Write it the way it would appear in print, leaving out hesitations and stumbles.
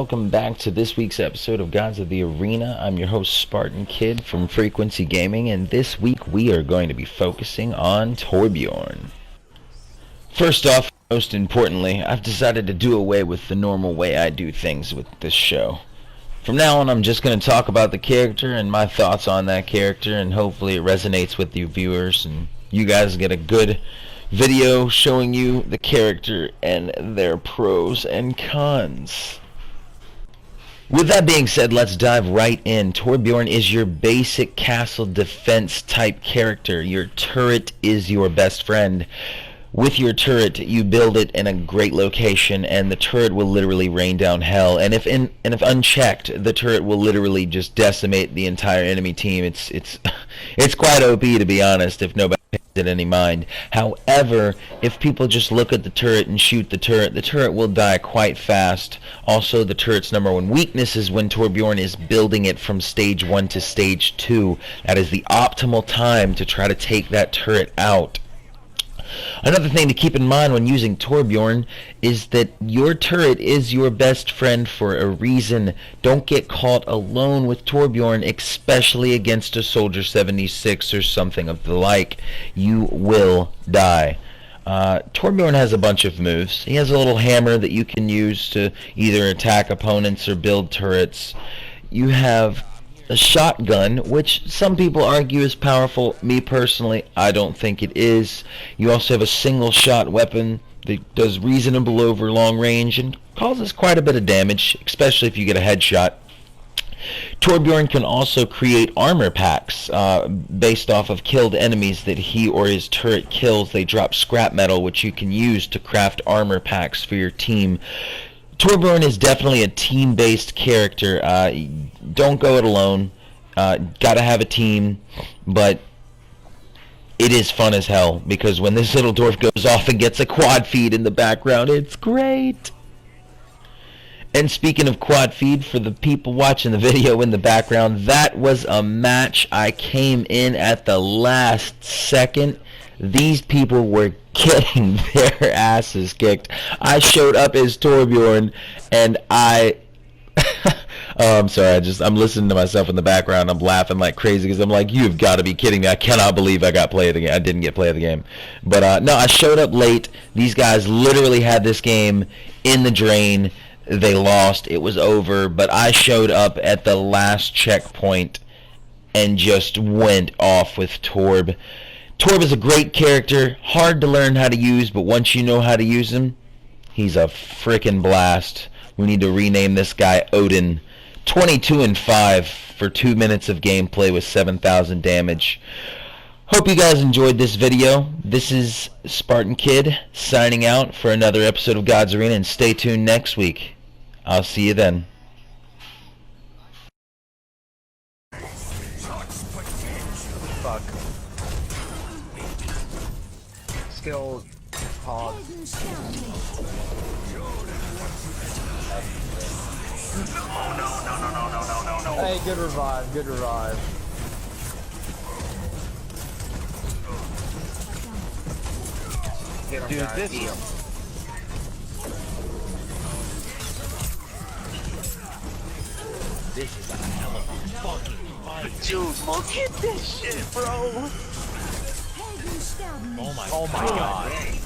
welcome back to this week's episode of Gods of the Arena. I'm your host, Spartan Kid from Frequency Gaming, and this week we are going to be focusing on Torbjörn. First off, most importantly, I've decided to do away with the normal way I do things with this show. From now on, I'm just going to talk about the character and my thoughts on that character, and hopefully it resonates with you viewers, and you guys get a good video showing you the character and their pros and cons. With that being said, let's dive right in. Torbjörn is your basic castle defense type character. Your turret is your best friend. With your turret, you build it in a great location, and the turret will literally rain down hell. And if unchecked, the turret will literally just decimate the entire enemy team. It's quite OP, to be honest, if nobody pays it any mind. However, if people just look at the turret and shoot the turret will die quite fast. Also, the turret's number one weakness is when Torbjörn is building it from stage 1 to stage 2. That is the optimal time to try to take that turret out. Another thing to keep in mind when using Torbjörn is that your turret is your best friend for a reason. Don't get caught alone with Torbjörn, especially against a Soldier 76 or something of the like. You will die. Torbjörn has a bunch of moves. He has a little hammer that you can use to either attack opponents or build turrets. You have a shotgun, which some people argue is powerful. Me personally, I don't think it is. You also have a single shot weapon that does reasonable over long range and causes quite a bit of damage, especially if you get a headshot. Torbjörn can also create armor packs based off of killed enemies that he or his turret kills. They drop scrap metal, which you can use to craft armor packs for your team. Torbjörn is definitely a team-based character. Don't go it alone. Gotta have a team, but it is fun as hell, because when this little dwarf goes off and gets a quad feed in the background, it's great. And speaking of quad feed, for the people watching the video in the background, that was a match. I came in at the last second. These people were getting their asses kicked. I showed up as Torbjörn, and I'm sorry, I'm listening to myself in the background. I'm laughing like crazy because I'm like, you've got to be kidding me. I cannot believe I got play of the game. I didn't get play of the game. But no, I showed up late. These guys literally had this game in the drain. They lost. It was over. But I showed up at the last checkpoint and just went off with Torb. Torb is a great character, hard to learn how to use, but once you know how to use him, he's a frickin' blast. We need to rename this guy Odin. 22-5 for 2 minutes of gameplay with 7,000 damage. Hope you guys enjoyed this video. This is Spartan Kid signing out for another episode of God's Arena, and stay tuned next week. I'll see you then. Fuck. Skill hog. No. Hey, good revive, good revive. Dude, this is a hell of a fucking fight. Dude, look at this shit, bro. Oh my god.